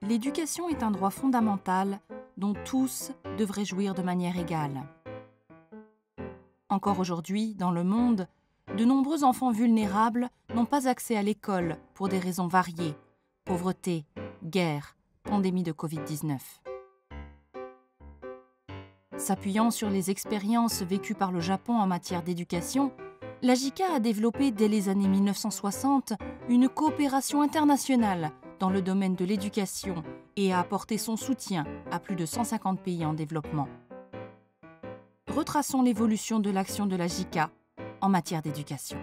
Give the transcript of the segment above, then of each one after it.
l'éducation est un droit fondamental dont tous devraient jouir de manière égale. Encore aujourd'hui, dans le monde, de nombreux enfants vulnérables n'ont pas accès à l'école pour des raisons variées, pauvreté, guerre, pandémie de Covid-19. S'appuyant sur les expériences vécues par le Japon en matière d'éducation, la JICA a développé dès les années 1960 une coopération internationale dans le domaine de l'éducation et a apporté son soutien à plus de 150 pays en développement. Retraçons l'évolution de l'action de la JICA en matière d'éducation.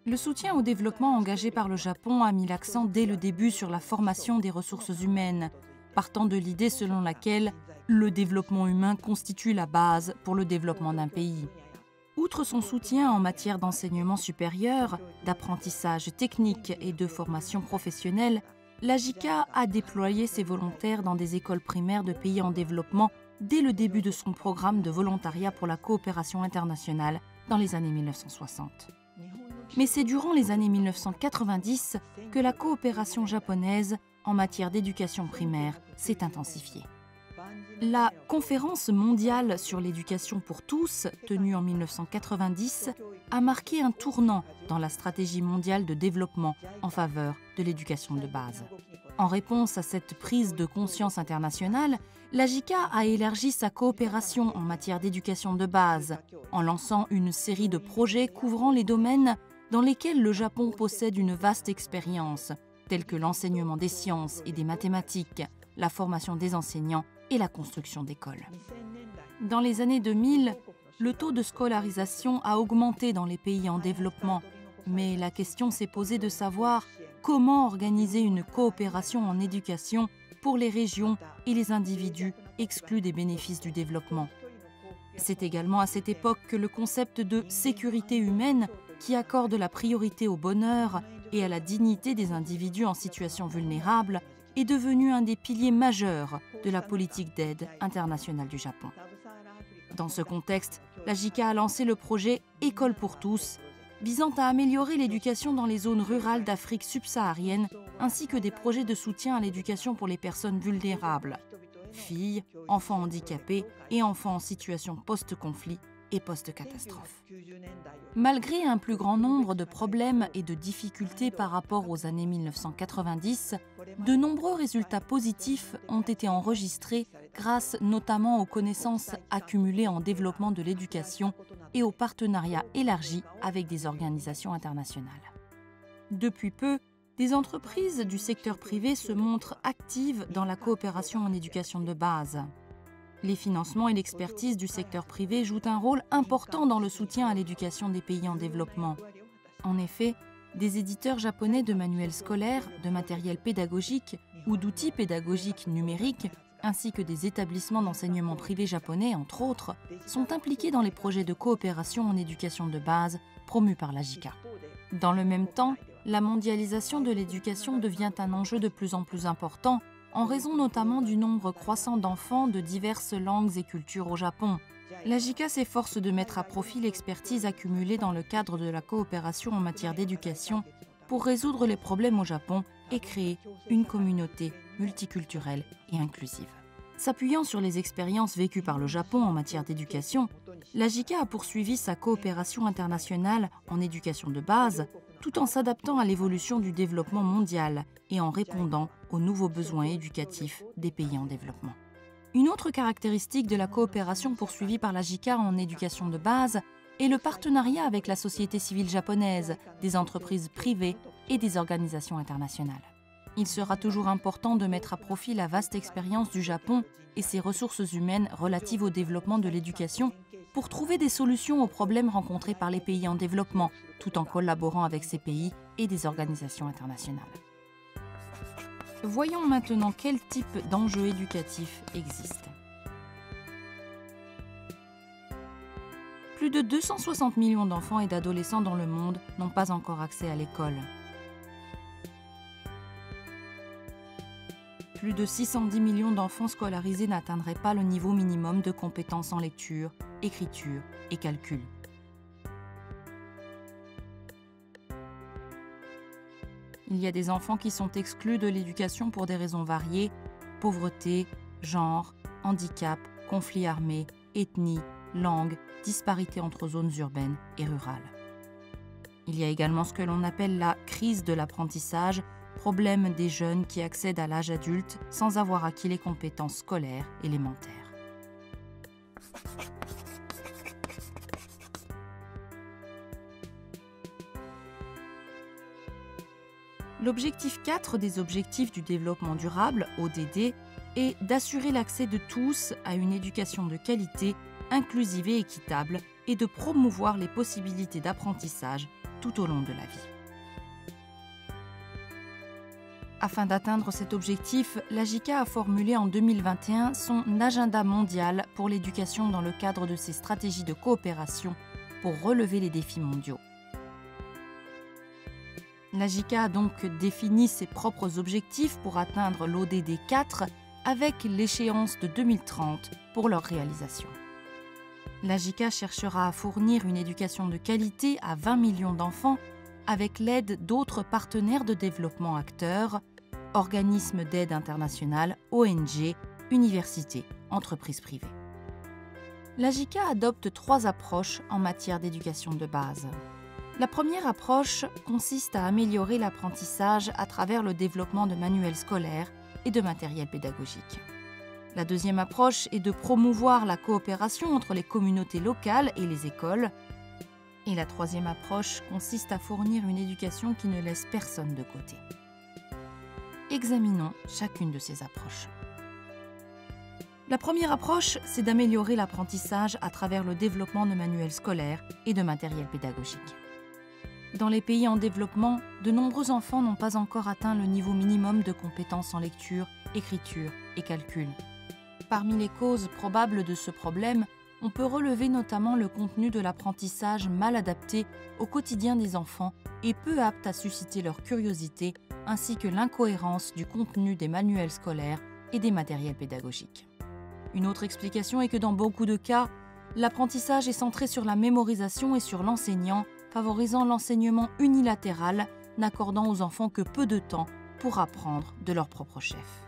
Le soutien au développement engagé par le Japon a mis l'accent dès le début sur la formation des ressources humaines, partant de l'idée selon laquelle le développement humain constitue la base pour le développement d'un pays. Outre son soutien en matière d'enseignement supérieur, d'apprentissage technique et de formation professionnelle, la JICA a déployé ses volontaires dans des écoles primaires de pays en développement dès le début de son programme de volontariat pour la coopération internationale dans les années 1960. Mais c'est durant les années 1990 que la coopération japonaise en matière d'éducation primaire s'est intensifiée. La Conférence mondiale sur l'éducation pour tous, tenue en 1990, a marqué un tournant dans la stratégie mondiale de développement en faveur de l'éducation de base. En réponse à cette prise de conscience internationale, la JICA a élargi sa coopération en matière d'éducation de base, en lançant une série de projets couvrant les domaines dans lesquels le Japon possède une vaste expérience, tels que l'enseignement des sciences et des mathématiques, la formation des enseignants et la construction d'écoles. Dans les années 2000, le taux de scolarisation a augmenté dans les pays en développement, mais la question s'est posée de savoir comment organiser une coopération en éducation pour les régions et les individus exclus des bénéfices du développement. C'est également à cette époque que le concept de sécurité humaine, qui accorde la priorité au bonheur et à la dignité des individus en situation vulnérable, est devenu un des piliers majeurs de la politique d'aide internationale du Japon. Dans ce contexte, la JICA a lancé le projet École pour tous, visant à améliorer l'éducation dans les zones rurales d'Afrique subsaharienne, ainsi que des projets de soutien à l'éducation pour les personnes vulnérables, filles, enfants handicapés et enfants en situation post-conflit et post-catastrophe. Malgré un plus grand nombre de problèmes et de difficultés par rapport aux années 1990, de nombreux résultats positifs ont été enregistrés grâce notamment aux connaissances accumulées en développement de l'éducation et aux partenariats élargis avec des organisations internationales. Depuis peu, des entreprises du secteur privé se montrent actives dans la coopération en éducation de base. Les financements et l'expertise du secteur privé jouent un rôle important dans le soutien à l'éducation des pays en développement. En effet, des éditeurs japonais de manuels scolaires, de matériel pédagogique ou d'outils pédagogiques numériques, ainsi que des établissements d'enseignement privé japonais, entre autres, sont impliqués dans les projets de coopération en éducation de base promus par la JICA. Dans le même temps, la mondialisation de l'éducation devient un enjeu de plus en plus important, en raison notamment du nombre croissant d'enfants de diverses langues et cultures au Japon. La JICA s'efforce de mettre à profit l'expertise accumulée dans le cadre de la coopération en matière d'éducation pour résoudre les problèmes au Japon et créer une communauté multiculturelle et inclusive. S'appuyant sur les expériences vécues par le Japon en matière d'éducation, la JICA a poursuivi sa coopération internationale en éducation de base tout en s'adaptant à l'évolution du développement mondial et en répondant aux nouveaux besoins éducatifs des pays en développement. Une autre caractéristique de la coopération poursuivie par la JICA en éducation de base est le partenariat avec la société civile japonaise, des entreprises privées et des organisations internationales. Il sera toujours important de mettre à profit la vaste expérience du Japon et ses ressources humaines relatives au développement de l'éducation pour trouver des solutions aux problèmes rencontrés par les pays en développement, tout en collaborant avec ces pays et des organisations internationales. Voyons maintenant quel type d'enjeux éducatifs existent. Plus de 260 millions d'enfants et d'adolescents dans le monde n'ont pas encore accès à l'école. plus de 610 millions d'enfants scolarisés n'atteindraient pas le niveau minimum de compétences en lecture, écriture et calcul. Il y a des enfants qui sont exclus de l'éducation pour des raisons variées: pauvreté, genre, handicap, conflits armés, ethnie, langue, disparité entre zones urbaines et rurales. Il y a également ce que l'on appelle la crise de l'apprentissage, problème des jeunes qui accèdent à l'âge adulte sans avoir acquis les compétences scolaires élémentaires. L'objectif 4 des objectifs du développement durable, ODD, est d'assurer l'accès de tous à une éducation de qualité, inclusive et équitable, et de promouvoir les possibilités d'apprentissage tout au long de la vie. Afin d'atteindre cet objectif, la JICA a formulé en 2021 son agenda mondial pour l'éducation dans le cadre de ses stratégies de coopération pour relever les défis mondiaux. La JICA a donc défini ses propres objectifs pour atteindre l'ODD 4 avec l'échéance de 2030 pour leur réalisation. La JICA cherchera à fournir une éducation de qualité à 20 millions d'enfants avec l'aide d'autres partenaires de développement acteurs, organismes d'aide internationale, ONG, universités, entreprises privées. La JICA adopte 3 approches en matière d'éducation de base. La première approche consiste à améliorer l'apprentissage à travers le développement de manuels scolaires et de matériel pédagogique. La deuxième approche est de promouvoir la coopération entre les communautés locales et les écoles. Et la troisième approche consiste à fournir une éducation qui ne laisse personne de côté. Examinons chacune de ces approches. La première approche, c'est d'améliorer l'apprentissage à travers le développement de manuels scolaires et de matériel pédagogique. Dans les pays en développement, de nombreux enfants n'ont pas encore atteint le niveau minimum de compétences en lecture, écriture et calcul. Parmi les causes probables de ce problème, on peut relever notamment le contenu de l'apprentissage mal adapté au quotidien des enfants et peu apte à susciter leur curiosité, ainsi que l'incohérence du contenu des manuels scolaires et des matériels pédagogiques. Une autre explication est que dans beaucoup de cas, l'apprentissage est centré sur la mémorisation et sur l'enseignant, favorisant l'enseignement unilatéral, n'accordant aux enfants que peu de temps pour apprendre de leur propre chef.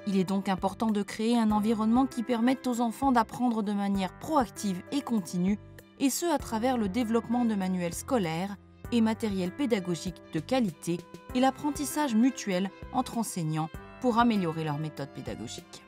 Il est donc important de créer un environnement qui permette aux enfants d'apprendre de manière proactive et continue, et ce à travers le développement de manuels scolaires et matériel pédagogique de qualité et l'apprentissage mutuel entre enseignants pour améliorer leur méthode pédagogique.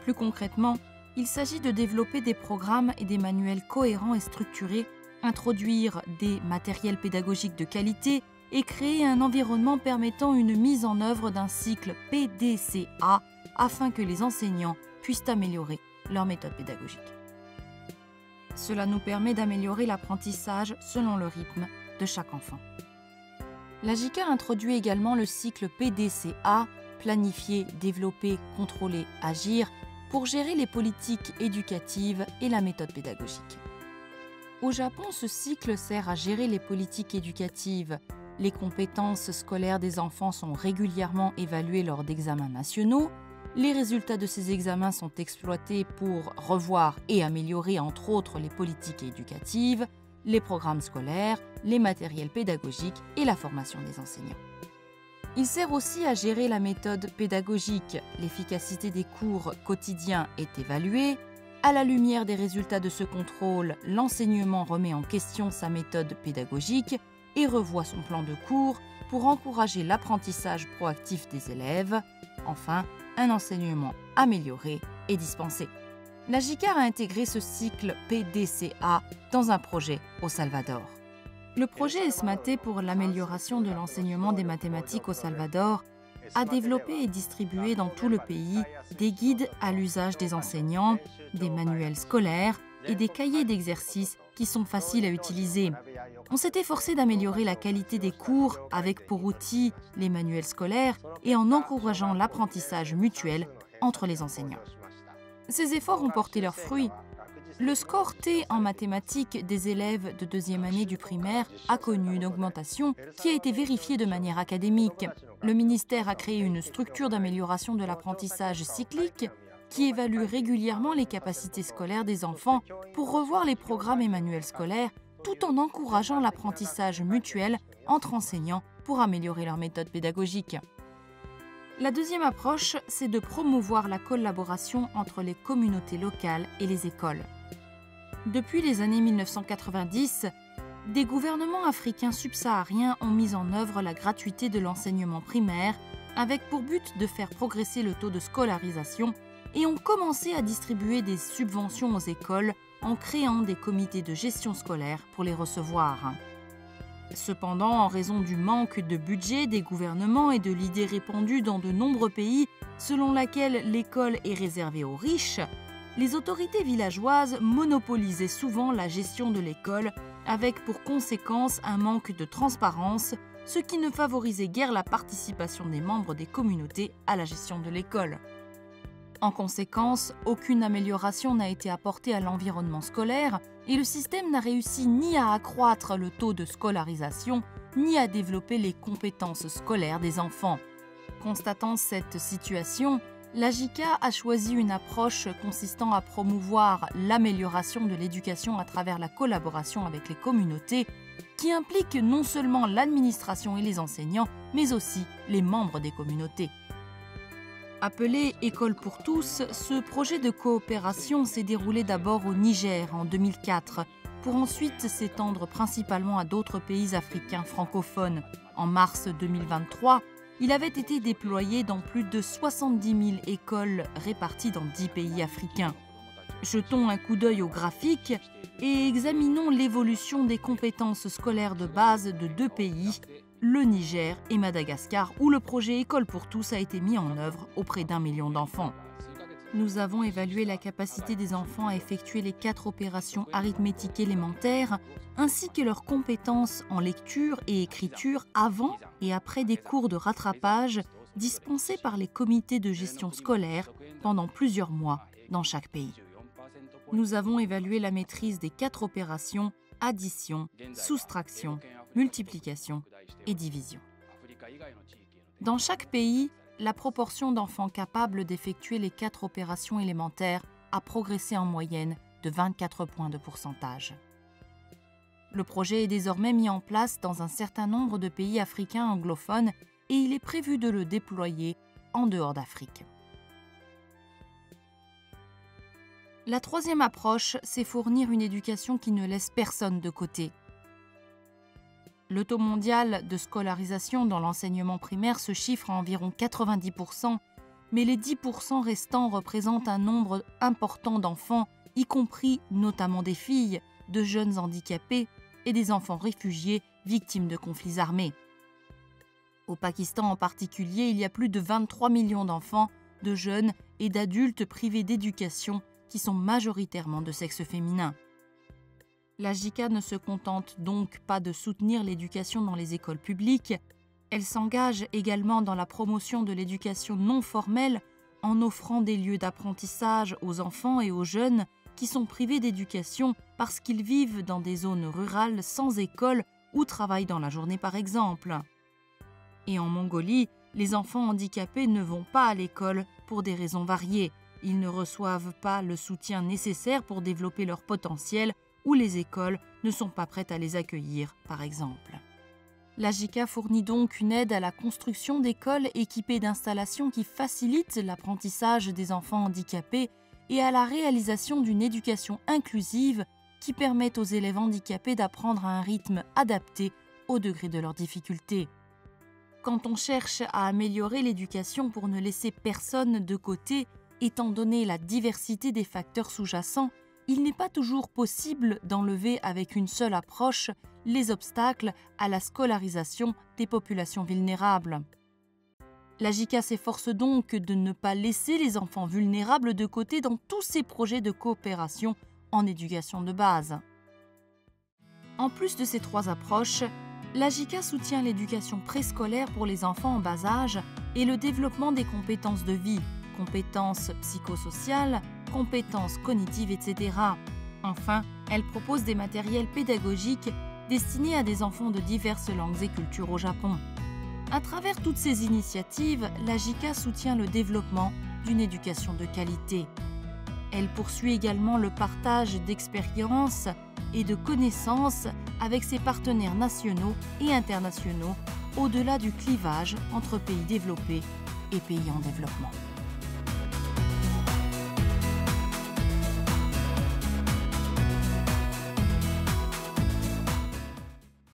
Plus concrètement, il s'agit de développer des programmes et des manuels cohérents et structurés, introduire des matériels pédagogiques de qualité et créer un environnement permettant une mise en œuvre d'un cycle PDCA afin que les enseignants puissent améliorer leur méthode pédagogique. Cela nous permet d'améliorer l'apprentissage selon le rythme de chaque enfant. La JICA introduit également le cycle PDCA, planifier, développer, contrôler, agir, pour gérer les politiques éducatives et la méthode pédagogique. Au Japon, ce cycle sert à gérer les politiques éducatives. Les compétences scolaires des enfants sont régulièrement évaluées lors d'examens nationaux. Les résultats de ces examens sont exploités pour revoir et améliorer entre autres les politiques éducatives, les programmes scolaires, les matériels pédagogiques et la formation des enseignants. Il sert aussi à gérer la méthode pédagogique. L'efficacité des cours quotidiens est évaluée. À la lumière des résultats de ce contrôle, l'enseignement remet en question sa méthode pédagogique et revoit son plan de cours pour encourager l'apprentissage proactif des élèves. Enfin, un enseignement amélioré est dispensé. La JICA a intégré ce cycle PDCA dans un projet au Salvador. Le projet ESMATE pour l'amélioration de l'enseignement des mathématiques au Salvador a développé et distribué dans tout le pays des guides à l'usage des enseignants, des manuels scolaires et des cahiers d'exercices qui sont faciles à utiliser. On s'est efforcé d'améliorer la qualité des cours avec pour outil les manuels scolaires et en encourageant l'apprentissage mutuel entre les enseignants. Ces efforts ont porté leurs fruits. Le score T en mathématiques des élèves de deuxième année du primaire a connu une augmentation qui a été vérifiée de manière académique. Le ministère a créé une structure d'amélioration de l'apprentissage cyclique qui évalue régulièrement les capacités scolaires des enfants pour revoir les programmes et manuels scolaires tout en encourageant l'apprentissage mutuel entre enseignants pour améliorer leur méthode pédagogique. La deuxième approche, c'est de promouvoir la collaboration entre les communautés locales et les écoles. Depuis les années 1990, des gouvernements africains subsahariens ont mis en œuvre la gratuité de l'enseignement primaire avec pour but de faire progresser le taux de scolarisation et ont commencé à distribuer des subventions aux écoles en créant des comités de gestion scolaire pour les recevoir. Cependant, en raison du manque de budget des gouvernements et de l'idée répandue dans de nombreux pays selon laquelle l'école est réservée aux riches, les autorités villageoises monopolisaient souvent la gestion de l'école avec pour conséquence un manque de transparence, ce qui ne favorisait guère la participation des membres des communautés à la gestion de l'école. En conséquence, aucune amélioration n'a été apportée à l'environnement scolaire et le système n'a réussi ni à accroître le taux de scolarisation, ni à développer les compétences scolaires des enfants. Constatant cette situation, l'AJICA a choisi une approche consistant à promouvoir l'amélioration de l'éducation à travers la collaboration avec les communautés, qui implique non seulement l'administration et les enseignants, mais aussi les membres des communautés. Appelé École pour tous, ce projet de coopération s'est déroulé d'abord au Niger en 2004, pour ensuite s'étendre principalement à d'autres pays africains francophones. En mars 2023, il avait été déployé dans plus de 70 000 écoles réparties dans 10 pays africains. Jetons un coup d'œil au graphique et examinons l'évolution des compétences scolaires de base de deux pays, le Niger et Madagascar, où le projet École pour tous a été mis en œuvre auprès d'1 million d'enfants. Nous avons évalué la capacité des enfants à effectuer les 4 opérations arithmétiques élémentaires, ainsi que leurs compétences en lecture et écriture avant et après des cours de rattrapage dispensés par les comités de gestion scolaire pendant plusieurs mois dans chaque pays. Nous avons évalué la maîtrise des 4 opérations addition, soustraction, multiplication et division. Dans chaque pays, la proportion d'enfants capables d'effectuer les 4 opérations élémentaires a progressé en moyenne de 24 points de pourcentage. Le projet est désormais mis en place dans un certain nombre de pays africains anglophones et il est prévu de le déployer en dehors d'Afrique. La troisième approche, c'est fournir une éducation qui ne laisse personne de côté. Le taux mondial de scolarisation dans l'enseignement primaire se chiffre à environ 90%, mais les 10% restants représentent un nombre important d'enfants, y compris notamment des filles, de jeunes handicapés et des enfants réfugiés victimes de conflits armés. Au Pakistan en particulier, il y a plus de 23 millions d'enfants, de jeunes et d'adultes privés d'éducation qui sont majoritairement de sexe féminin. L'AJICA ne se contente donc pas de soutenir l'éducation dans les écoles publiques, elle s'engage également dans la promotion de l'éducation non formelle en offrant des lieux d'apprentissage aux enfants et aux jeunes qui sont privés d'éducation parce qu'ils vivent dans des zones rurales sans école ou travaillent dans la journée par exemple. Et en Mongolie, les enfants handicapés ne vont pas à l'école pour des raisons variées. Ils ne reçoivent pas le soutien nécessaire pour développer leur potentiel ou les écoles ne sont pas prêtes à les accueillir, par exemple. L'AJICA fournit donc une aide à la construction d'écoles équipées d'installations qui facilitent l'apprentissage des enfants handicapés et à la réalisation d'une éducation inclusive qui permette aux élèves handicapés d'apprendre à un rythme adapté au degré de leurs difficultés. Quand on cherche à améliorer l'éducation pour ne laisser personne de côté, étant donné la diversité des facteurs sous-jacents, il n'est pas toujours possible d'enlever avec une seule approche les obstacles à la scolarisation des populations vulnérables. L'AJICA s'efforce donc de ne pas laisser les enfants vulnérables de côté dans tous ses projets de coopération en éducation de base. En plus de ces 3 approches, l'AJICA soutient l'éducation préscolaire pour les enfants en bas âge et le développement des compétences de vie, compétences psychosociales, compétences cognitives, etc. Enfin, elle propose des matériels pédagogiques destinés à des enfants de diverses langues et cultures au Japon. À travers toutes ces initiatives, la JICA soutient le développement d'une éducation de qualité. Elle poursuit également le partage d'expériences et de connaissances avec ses partenaires nationaux et internationaux, au-delà du clivage entre pays développés et pays en développement.